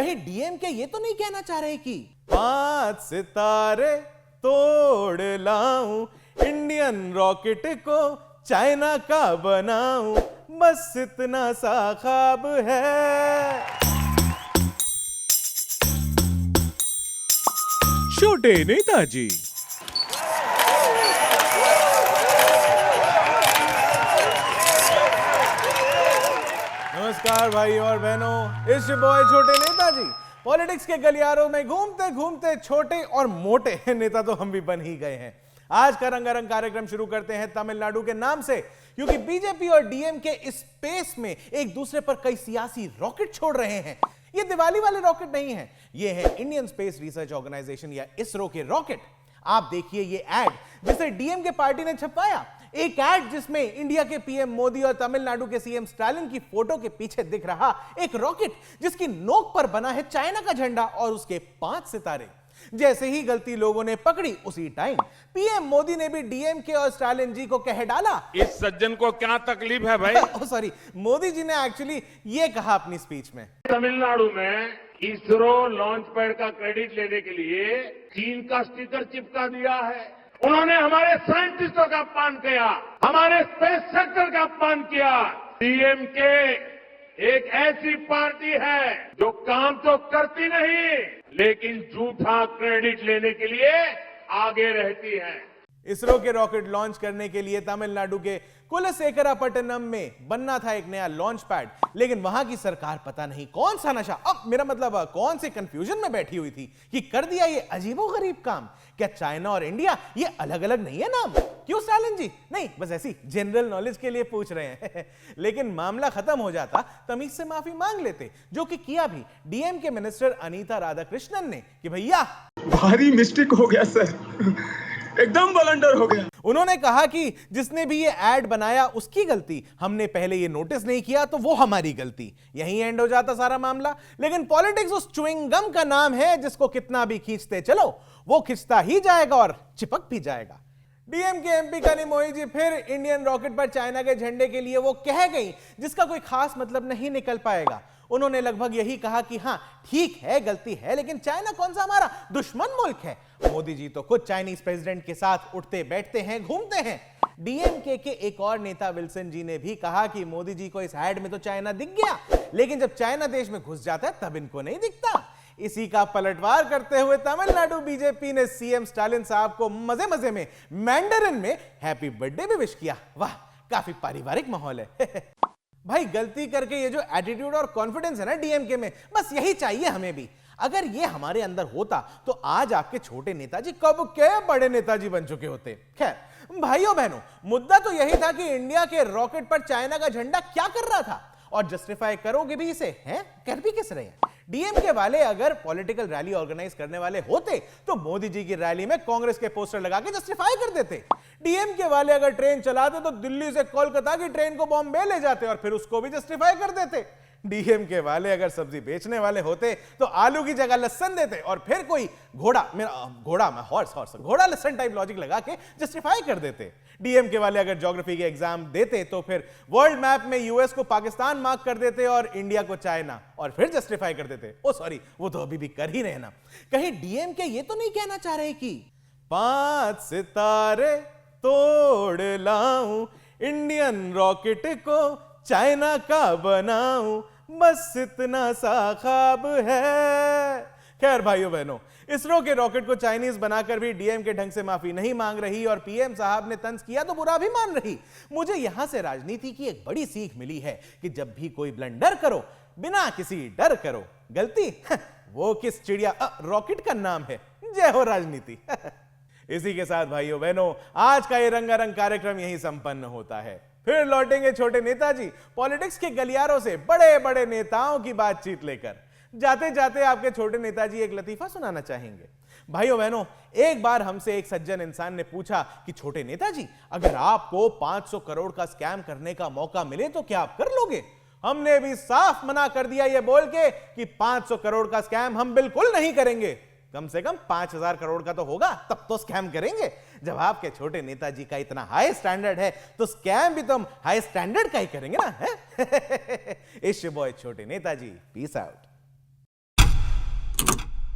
कहीं डीएमके ये तो नहीं कहना चाह रहे कि 5 सितारे तोड़ लाऊं, इंडियन रॉकेट को चाइना का बनाऊं, बस इतना सा ख्वाब है। छोटे नेताजी। नमस्कार भाई और बहनों, इस बॉय छोटे नेताजी पॉलिटिक्स के गलियारों में घूमते घूमते छोटे और मोटे नेता तो हम भी बन ही गए हैं। आज का रंगारंग कार्यक्रम शुरू करते हैं तमिलनाडु के नाम से, क्योंकि बीजेपी और डीएमके इस स्पेस में एक दूसरे पर कई सियासी रॉकेट छोड़ रहे हैं। ये दिवाली वाले रॉकेट नहीं है, ये है इंडियन स्पेस रिसर्च ऑर्गेनाइजेशन या इसरो के रॉकेट। आप देखिए ये एड जिसे डीएमके पार्टी ने छपवाया, एक एड जिसमें इंडिया के पीएम मोदी और तमिलनाडु के सीएम स्टालिन की फोटो के पीछे दिख रहा एक रॉकेट जिसकी नोक पर बना है चाइना का झंडा और उसके 5 सितारे। जैसे ही गलती लोगों ने पकड़ी उसी टाइम पीएम मोदी ने भी डीएमके और स्टालिन जी को कह डाला, इस सज्जन को क्या तकलीफ है भाई? सॉरी, मोदी जी ने एक्चुअली ये कहा अपनी स्पीच में। तमिलनाडु में इसरो लॉन्च पैड का क्रेडिट लेने के लिए चीन का स्टिकर चिपका दिया है। उन्होंने हमारे साइंटिस्टों का अपमान किया, हमारे स्पेस सेक्टर का अपमान किया। डीएमके एक ऐसी पार्टी है जो काम तो करती नहीं, लेकिन झूठा क्रेडिट लेने के लिए आगे रहती है। इसरो के रॉकेट लॉन्च करने के लिए तमिलनाडु के कुलशेखरापट्टनम में बनना था एक नया लॉन्च पैड, लेकिन वहां की सरकार पता नहीं कौन सा नशा, अब मेरा मतलब कौन से कंफ्यूजन में बैठी हुई थी कि कर दिया ये अजीबोगरीब काम। क्या चाइना और इंडिया ये अलग अलग नहीं है नाम? क्यों स्टालिन जी? नहीं, बस ऐसी जनरल नॉलेज के लिए पूछ रहे हैं। लेकिन मामला खत्म हो जाता, तमीज से माफी मांग लेते, जो कि किया भी डीएमके मिनिस्टर अनीता राधाकृष्णन ने कि भैया भारी मिस्टेक हो गया सर, एकदम ब्लंडर हो गया। उन्होंने कहा कि जिसने भी ये एड बनाया उसकी गलती, हमने पहले ये नोटिस नहीं किया तो वो हमारी गलती। यहीं एंड हो जाता सारा मामला। लेकिन पॉलिटिक्स उस च्युइंग गम का नाम है जिसको कितना भी खींचते चलो वो खिंचता ही जाएगा और चिपक भी जाएगा। डीएमके एमपी कनिमोई जी फिर इंडियन रॉकेट पर चाइना के झंडे के लिए वो कह गई जिसका कोई खास मतलब नहीं निकल पाएगा। उन्होंने लगभग यही कहा कि हाँ ठीक है, गलती है, लेकिन चाइना कौन सा हमारा दुश्मन मुल्क है? मोदी जी तो खुद चाइनीज प्रेसिडेंट के साथ उठते बैठते हैं, घूमते हैं। डीएमके के एक और नेता विल्सन जी ने भी कहा कि मोदी जी को इस एड में तो चाइना दिख गया, लेकिन जब चाइना देश में घुस जाता है तब इनको नहीं दिखता। इसी का पलटवार करते हुए तमिलनाडु बीजेपी ने सीएम स्टालिन साहब को मजे मजे में मैंडरिन में हैप्पी बर्थडे भी विश किया। वाह, काफी पारिवारिक माहौल है। भाई गलती करके ये जो एटीट्यूड और कॉन्फिडेंस है ना डीएमके में, बस यही चाहिए हमें भी। अगर ये हमारे अंदर होता तो आज आपके छोटे नेताजी कब के बड़े नेताजी बन चुके होते। खैर भाइयों बहनों, मुद्दा तो यही था कि इंडिया के रॉकेट पर चाइना का झंडा क्या कर रहा था, और जस्टिफाई करोगे भी इसे, हैं? कर भी किस रहे हैं? डीएमके वाले अगर पॉलिटिकल रैली ऑर्गेनाइज करने वाले होते तो मोदी जी की रैली में कांग्रेस के पोस्टर लगा के जस्टिफाई कर देते। डीएमके वाले अगर ट्रेन चलाते तो दिल्ली से कोलकाता की ट्रेन को बॉम्बे ले जाते और फिर उसको भी जस्टिफाई कर देते। डीएमके वाले अगर सब्जी बेचने वाले होते तो आलू की जगह लहसन देते और फिर कोई घोड़ा लहसन टाइप लॉजिक लगा के जस्टिफाई कर देते। डीएमके वाले अगर ज्योग्राफी के एग्जाम देते तो फिर वर्ल्ड मैप में यूएस को पाकिस्तान मार्क कर देते और इंडिया को चाइना, और फिर जस्टिफाई कर देते। ओ सॉरी, वो तो अभी भी कर ही रहे ना। कहीं डीएमके ये तो नहीं कहना चाह रहे कि 5 सितारे तोड़ लाऊं, इंडियन रॉकेट को चाइना का बनाऊं, बस इतना सा ख्वाब है। खैर भाइयों बहनों, इसरो के रॉकेट को चाइनीज बनाकर भी डीएमके ढंग से माफी नहीं मांग रही और पीएम साहब ने तंज किया तो बुरा भी मान रही। मुझे यहां से राजनीति की एक बड़ी सीख मिली है कि जब भी कोई ब्लंडर करो बिना किसी डर करो। गलती वो किस चिड़िया रॉकेट का नाम है। जय हो राजनीति। इसी के साथ भाइयों बहनों, आज का ये रंगारंग कार्यक्रम यही संपन्न होता है। फिर लौटेंगे छोटे नेताजी पॉलिटिक्स के गलियारों से बड़े बड़े नेताओं की बातचीत लेकर। जाते जाते आपके छोटे नेताजी एक लतीफा सुनाना चाहेंगे। भाइयों बहनों, एक बार हमसे एक सज्जन इंसान ने पूछा कि छोटे नेताजी, अगर आपको 500 करोड़ का स्कैम करने का मौका मिले तो क्या आप कर लोगे? हमने भी साफ मना कर दिया ये बोल के कि 500 करोड़ का स्कैम हम बिल्कुल नहीं करेंगे। कम से कम 5000 करोड़ का तो होगा, तब तो स्कैम करेंगे। जब आपके छोटे नेताजी का इतना हाई स्टैंडर्ड है तो स्कैम भी तो हम हाई स्टैंडर्ड का ही करेंगे ना। इस बॉय छोटे नेताजी, पीस आउट।